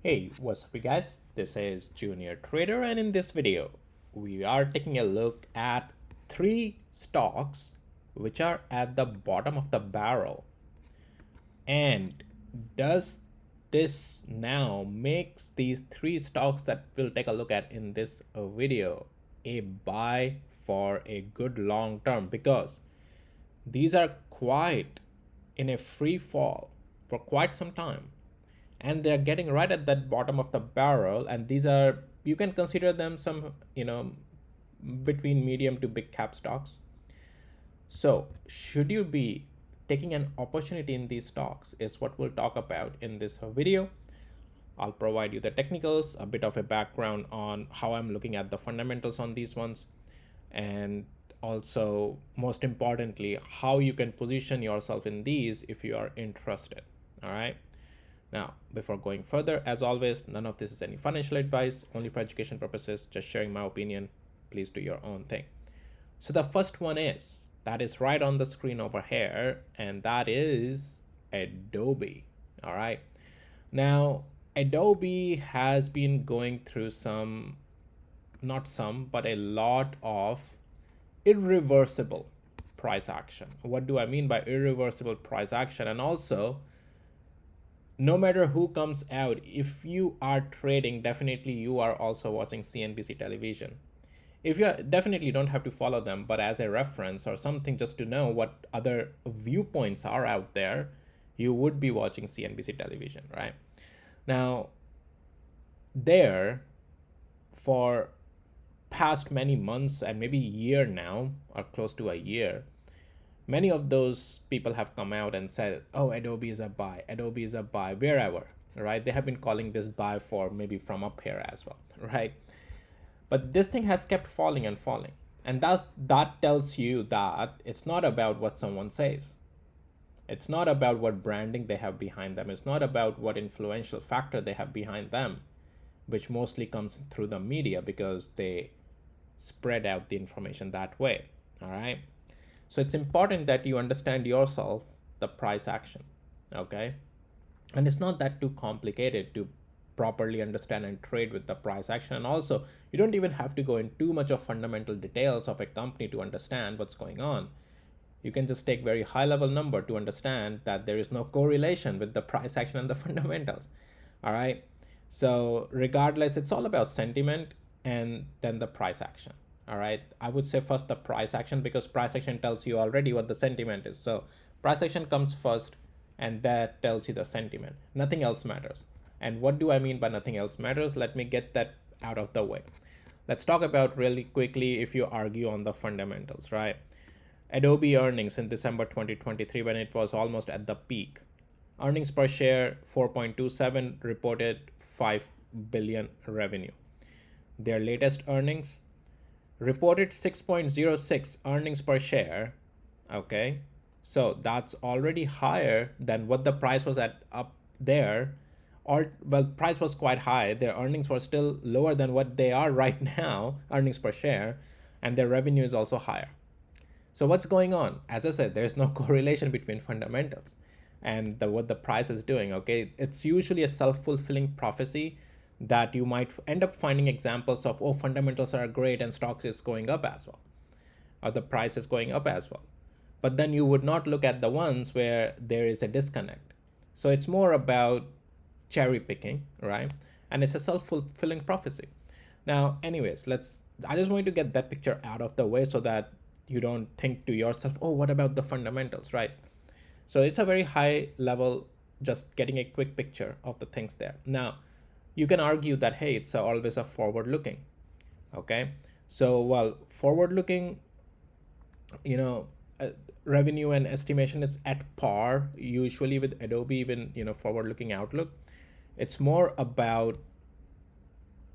Hey, what's up you guys? This is Junior Trader and in this video, we are taking a look at three stocks which are at the bottom of the barrel. And does this now makes these three stocks that we'll take a look at in this video a buy for a good long term, because these are quite in a free fall for quite some time, and they're getting right at that bottom of the barrel, and these are, you can consider them some, between medium to big cap stocks. So should you be taking an opportunity in these stocks is what we'll talk about in this video. I'll provide you the technicals, a bit of a background on how I'm looking at the fundamentals on these ones, and also most importantly how you can position yourself in these if you are interested. All right. Now, before going further, as always, none of this is any financial advice, only for education purposes, just sharing my opinion. Please do your own thing. So the first one is, that is right on the screen over here, and that is Adobe. All right. Now, Adobe has been going through some, not some, but a lot of irreversible price action. What do I mean by irreversible price action? And also, no matter who comes out, if you are trading, definitely you are also watching CNBC television. If you definitely don't have to follow them, but as a reference or something just to know what other viewpoints are out there, you would be watching CNBC television, right? Now, there for past many months and maybe year now, or close to a year, many of those people have come out and said, oh, Adobe is a buy, Adobe is a buy, wherever, right? They have been calling this buy for maybe from up here as well, right? But this thing has kept falling and falling. And that tells you that it's not about what someone says. It's not about what branding they have behind them. It's not about what influential factor they have behind them, which mostly comes through the media because they spread out the information that way. All right. So it's important that you understand yourself the price action. Okay. And it's not that too complicated to properly understand and trade with the price action. And also, you don't even have to go in too much of fundamental details of a company to understand what's going on. You can just take very high level number to understand that there is no correlation with the price action and the fundamentals. All right. So regardless, it's all about sentiment and then the price action. All right. I would say first the price action, because price action tells you already what the sentiment is. So price action comes first, and that tells you the sentiment. Nothing else matters. And what do I mean by nothing else matters? Let me get that out of the way. Let's talk about really quickly if you argue on the fundamentals, right? Adobe earnings in December 2023, when it was almost at the peak. Earnings per share 4.27, reported 5 billion revenue. Their latest earnings reported 6.06 earnings per share. Okay, so that's already higher than what the price was at up there. Or, well, price was quite high, their earnings were still lower than what they are right now, earnings per share, and their revenue is also higher. So what's going on? As I said, there's no correlation between fundamentals and what the price is doing. Okay, it's usually a self-fulfilling prophecy that you might end up finding examples of, oh, fundamentals are great and stocks is going up as well, or the price is going up as well. But then you would not look at the ones where there is a disconnect. So it's more about cherry picking, right? And it's a self-fulfilling prophecy. Now, anyways, I just want to get that picture out of the way so that you don't think to yourself, oh, what about the fundamentals, right? So it's a very high level, just getting a quick picture of the things there. Now, you can argue that, hey, it's always a forward looking. Okay. So, well, forward looking, you know, revenue and estimation is at par usually with Adobe, even, forward looking outlook. It's more about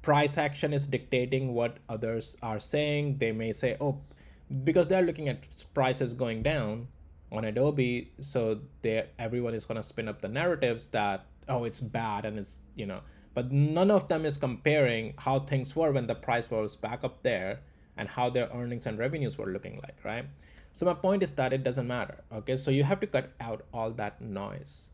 price action is dictating what others are saying. They may say, oh, because they're looking at prices going down on Adobe, so everyone is going to spin up the narratives that, oh, it's bad, and it's, but none of them is comparing how things were when the price was back up there and how their earnings and revenues were looking like, right? So my point is that it doesn't matter. Okay, so you have to cut out all that noise.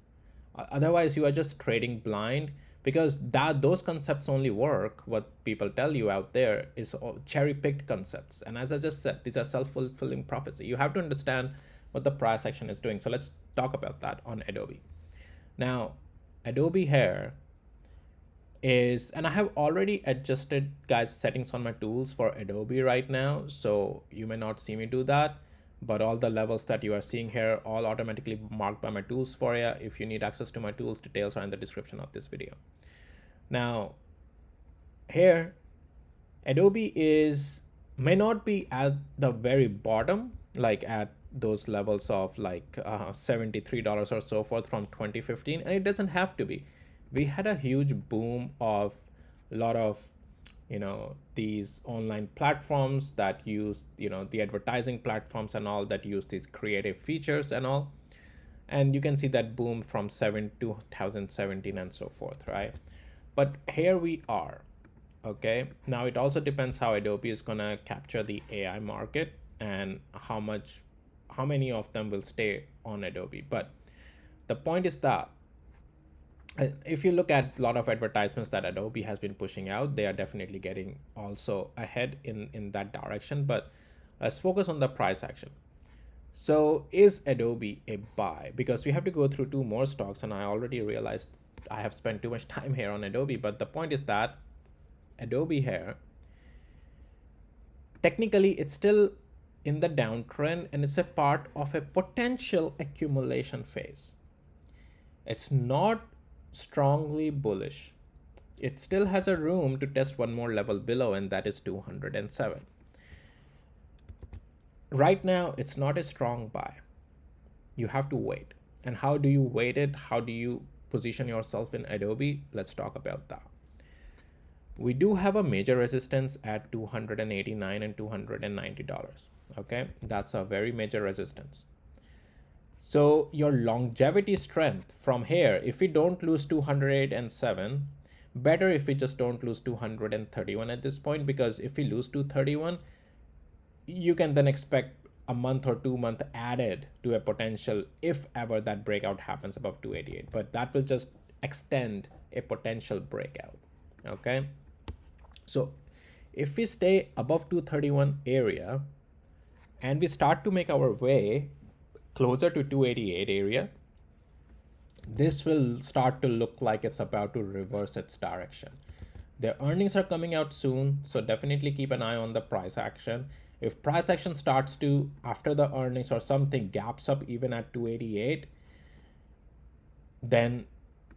Otherwise, you are just trading blind, because that those concepts only work. What people tell you out there is cherry picked concepts. And as I just said, these are self fulfilling prophecy. You have to understand what the price action is doing. So let's talk about that on Adobe. Now, Adobe here is, and I have already adjusted guys settings on my tools for Adobe right now, so you may not see me do that, but all the levels that you are seeing here all automatically marked by my tools for you. If you need access to my tools, details are in the description of this video. Now here, Adobe is may not be at the very bottom, like at those levels of like $73 or so forth from 2015, and it doesn't have to be. We had a huge boom of a lot of these online platforms that use the advertising platforms and all that use these creative features and all, and you can see that boom from 2017 and so forth, right? But here we are. Okay, now it also depends how Adobe is gonna capture the AI market and how many of them will stay on Adobe. But the point is that if you look at a lot of advertisements that Adobe has been pushing out, they are definitely getting also ahead in that direction. But let's focus on the price action. So is Adobe a buy? Because we have to go through two more stocks, and I already realized I have spent too much time here on Adobe. But the point is that Adobe here, technically it's still in the downtrend, and it's a part of a potential accumulation phase. It's not strongly bullish. It still has a room to test one more level below, and that is 207. Right now, it's not a strong buy. You have to wait. And how do you wait it? How do you position yourself in Adobe? Let's talk about that. We do have a major resistance at $289 and $290. Okay, that's a very major resistance. So your longevity strength from here, if we don't lose 207, better if we just don't lose 231 at this point, because if we lose 231, you can then expect a month or 2 month added to a potential if ever that breakout happens above 288, but that will just extend a potential breakout. Okay, so if we stay above 231 area and we start to make our way closer to 288 area, this will start to look like it's about to reverse its direction. Their earnings are coming out soon, so definitely keep an eye on the price action. If price action starts to, after the earnings or something, gaps up even at 288, then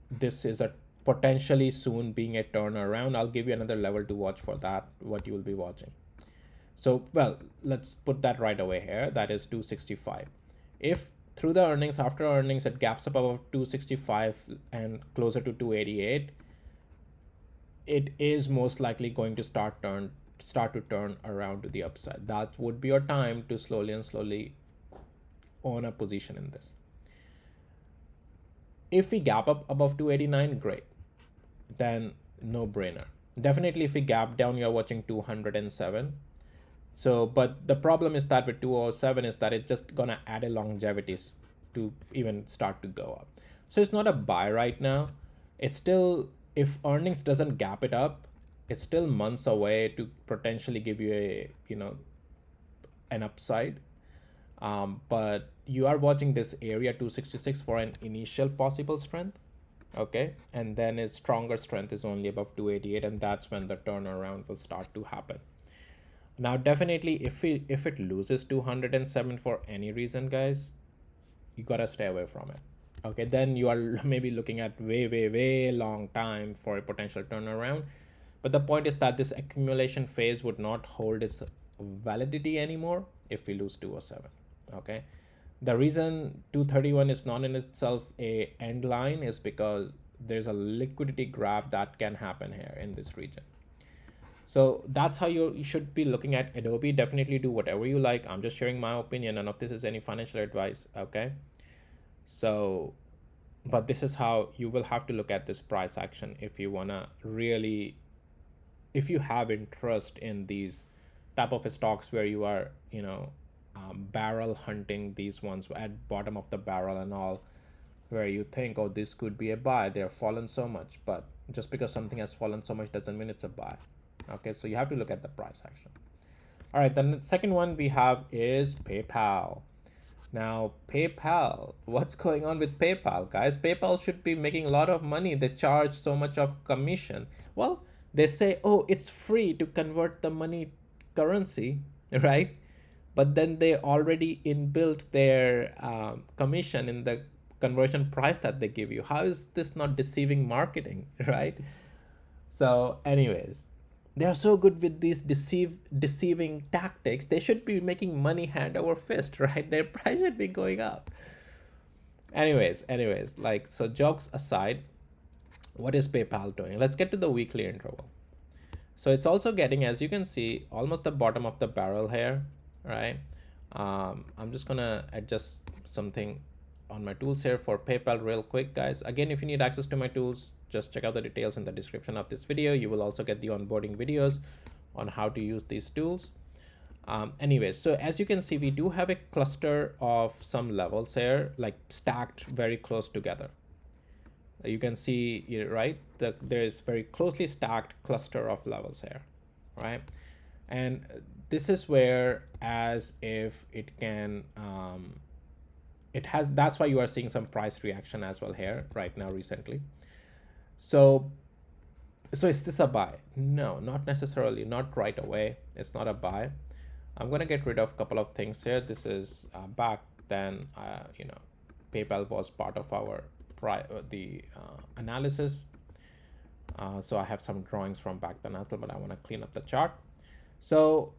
this is a potentially soon being a turnaround. I'll give you another level to watch for that, what you will be watching. So, well, let's put that right away here. That is 265. If through the earnings, after earnings, it gaps up above 265 and closer to 288, it is most likely going to start to turn around to the upside. That would be your time to slowly own a position in this. If we gap up above 289, great, then no brainer. Definitely if we gap down, you're watching 207. So, but the problem is that with 207 is that it's just gonna add a longevity to even start to go up. So it's not a buy right now. It's still, if earnings doesn't gap it up, it's still months away to potentially give you a an upside. But you are watching this area 266 for an initial possible strength. Okay, and then its stronger strength is only above 288, and that's when the turnaround will start to happen. Now definitely if it loses 207 for any reason, guys, you gotta stay away from it. Okay, then you are maybe looking at way long time for a potential turnaround. But the point is that this accumulation phase would not hold its validity anymore if we lose 207. Okay, the reason 231 is not in itself a end line is because there's a liquidity grab that can happen here in this region. So that's how you should be looking at Adobe. Definitely do whatever you like. I'm just sharing my opinion. None of this is any financial advice. Okay, so but this is how you will have to look at this price action if you want to really, if you have interest in these type of stocks where you are barrel hunting these ones at bottom of the barrel and all. where you think, oh, this could be a buy, they're fallen so much. But just because something has fallen so much doesn't mean it's a buy. Okay, so you have to look at the price action. All right, then the second one we have is PayPal. Now, PayPal, what's going on with PayPal, guys? PayPal should be making a lot of money. They charge so much of commission. Well, they say, oh, it's free to convert the money currency, right? But then they already inbuilt their commission in the conversion price that they give you. How is this not deceiving marketing, right? So, anyways, they are so good with these deceiving tactics. They should be making money hand over fist, right? Their price should be going up. Anyways, like, so jokes aside, what is PayPal doing? Let's get to the weekly interval. So it's also getting, as you can see, almost the bottom of the barrel here, right? I'm just gonna adjust something on my tools here for PayPal real quick, guys. Again, if you need access to my tools, just check out the details in the description of this video. You will also get the onboarding videos on how to use these tools. Anyways, so as you can see, we do have a cluster of some levels here, like stacked very close together. You can see, right, there is very closely stacked cluster of levels here, right? And this is where, as if it can, it has, that's why you are seeing some price reaction as well here right now recently. So is this a buy? No, not necessarily, not right away. It's not a buy. I'm gonna get rid of a couple of things here. This is back then, PayPal was part of our analysis. So I have some drawings from back then as well, but I want to clean up the chart. So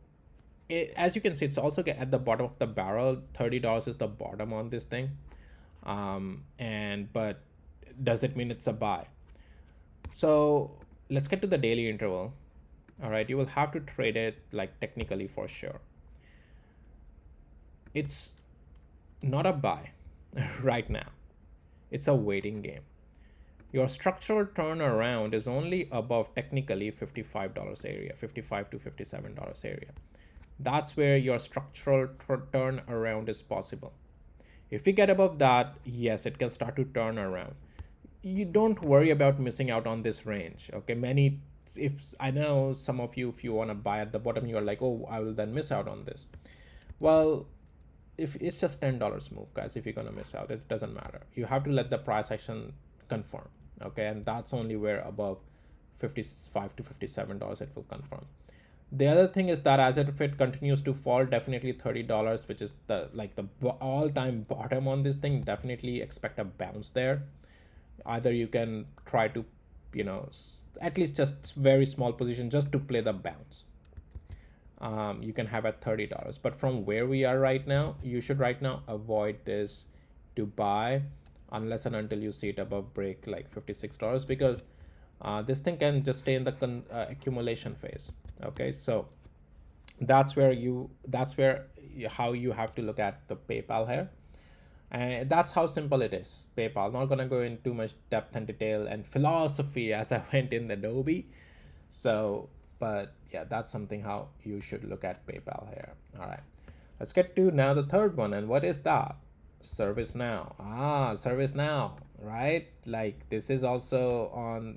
as you can see, it's also at the bottom of the barrel. $30 is the bottom on this thing. But does it mean it's a buy? So let's get to the daily interval. All right, you will have to trade it like technically for sure. It's not a buy right now. It's a waiting game. Your structural turnaround is only above technically $55 area, $55 to $57 area. That's where your structural turnaround is possible. If we get above that, yes, it can start to turn around. You don't worry about missing out on this range. Okay, if I know some of you, if you want to buy at the bottom, you are like, oh, I will then miss out on this. Well, if it's just $10 move, guys, if you're gonna miss out, it doesn't matter. You have to let the price action confirm. Okay, and that's only where above $55 to $57 it will confirm. The other thing is that as if it continues to fall, definitely $30, which is the all-time bottom on this thing, definitely expect a bounce there. Either you can try to, at least just very small position just to play the bounce. You can have at $30, but from where we are right now, you should right now avoid this to buy unless and until you see it above break like $56, because this thing can just stay in the accumulation phase. Okay, so that's where how you have to look at the PayPal here, and that's how simple it is. PayPal, not gonna go in too much depth and detail and philosophy as I went in Adobe. So, but yeah, that's something how you should look at PayPal here. All right, let's get to now the third one. And what is that? ServiceNow. ServiceNow, right? Like this is also on,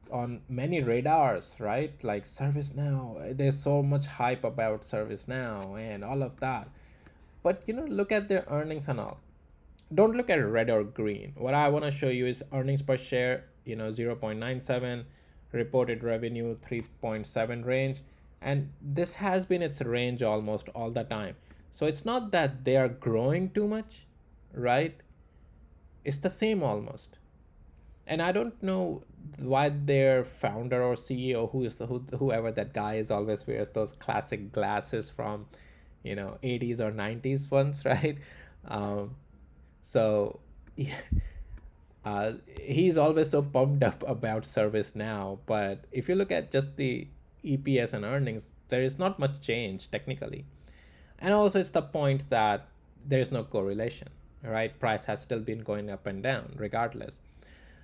on many radars, right? Like ServiceNow, there's so much hype about ServiceNow and all of that. But look at their earnings and all. Don't look at red or green. What I want to show you is earnings per share, 0.97, reported revenue 3.7 range, and this has been its range almost all the time. So it's not that they are growing too much, right? It's the same almost. And I don't know why their founder or CEO, whoever that guy is, always wears those classic glasses from 80s or 90s ones, right? So he's always so pumped up about ServiceNow, but if you look at just the EPS and earnings, there is not much change technically. And also it's the point that there is no correlation, right? Price has still been going up and down regardless.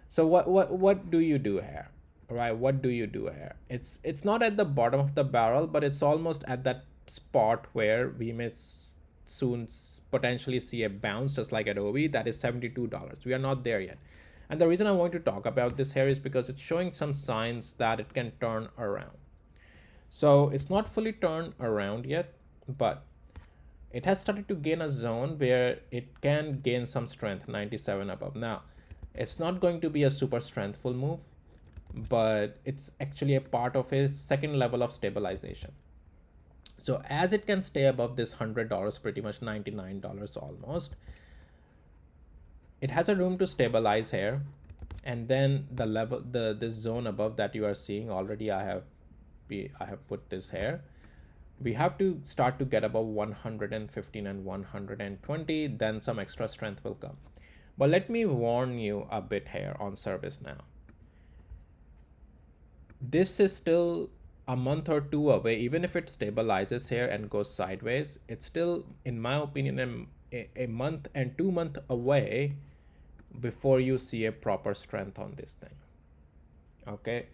So what do you do here, right? What do you do here? It's not at the bottom of the barrel, but it's almost at that spot where we may soon potentially see a bounce just like Adobe. That is $72. We are not there yet. And the reason I want to talk about this here is because it's showing some signs that it can turn around. So it's not fully turned around yet, but it has started to gain a zone where it can gain some strength, 97 above. Now, it's not going to be a super strengthful move, but it's actually a part of a second level of stabilization. So as it can stay above this $100, pretty much $99 almost, it has a room to stabilize here. And then the level, this zone above that you are seeing already, I have put this here. We have to start to get above 115 and 120, then some extra strength will come. But let me warn you a bit here on ServiceNow. This is still a month or two away. Even if it stabilizes here and goes sideways, it's still, in my opinion, a month and 2 months away before you see a proper strength on this thing. Okay.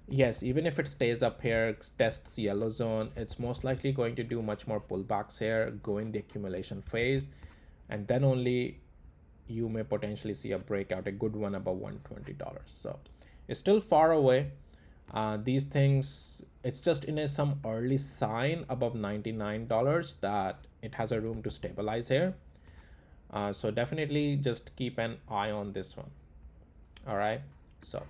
Yes, even if it stays up here, tests yellow zone, it's most likely going to do much more pullbacks here, go in the accumulation phase, and then only you may potentially see a breakout, a good one above $120. So it's still far away. These things, it's just in some early sign above $99 that it has a room to stabilize here. So definitely just keep an eye on this one. All right. So,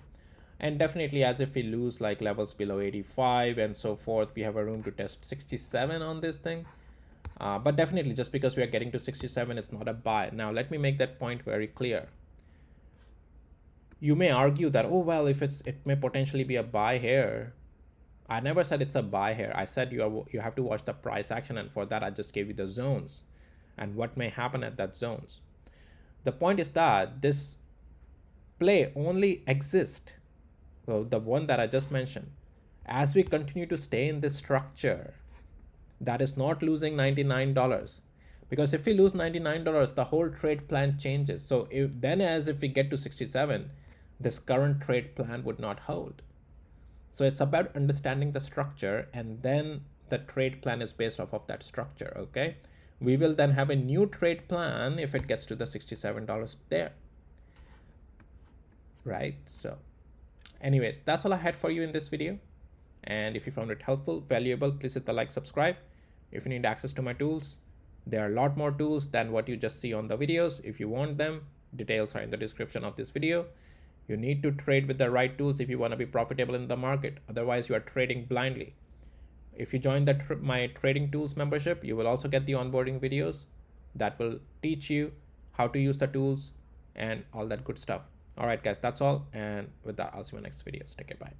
and definitely as if we lose like levels below 85 and so forth, we have a room to test 67 on this thing. But definitely just because we are getting to 67, it's not a buy. Now, let me make that point very clear. You may argue that, oh, well, if it may potentially be a buy here. I never said it's a buy here. I said you have to watch the price action. And for that, I just gave you the zones and what may happen at that zones. The point is that this play only exists, well, the one that I just mentioned, as we continue to stay in this structure that is not losing $99. Because if we lose $99, the whole trade plan changes. So if we get to 67, this current trade plan would not hold. So it's about understanding the structure, and then the trade plan is based off of that structure. Okay. We will then have a new trade plan if it gets to the $67 there. Right. So anyways, that's all I had for you in this video. And if you found it helpful, valuable, please hit the like, subscribe. If you need access to my tools, there are a lot more tools than what you just see on the videos. If you want them, details are in the description of this video. You need to trade with the right tools if you want to be profitable in the market. Otherwise, you are trading blindly. If you join my trading tools membership, you will also get the onboarding videos that will teach you how to use the tools and all that good stuff. All right, guys, that's all. And with that, I'll see you in my next videos. Take care. Bye.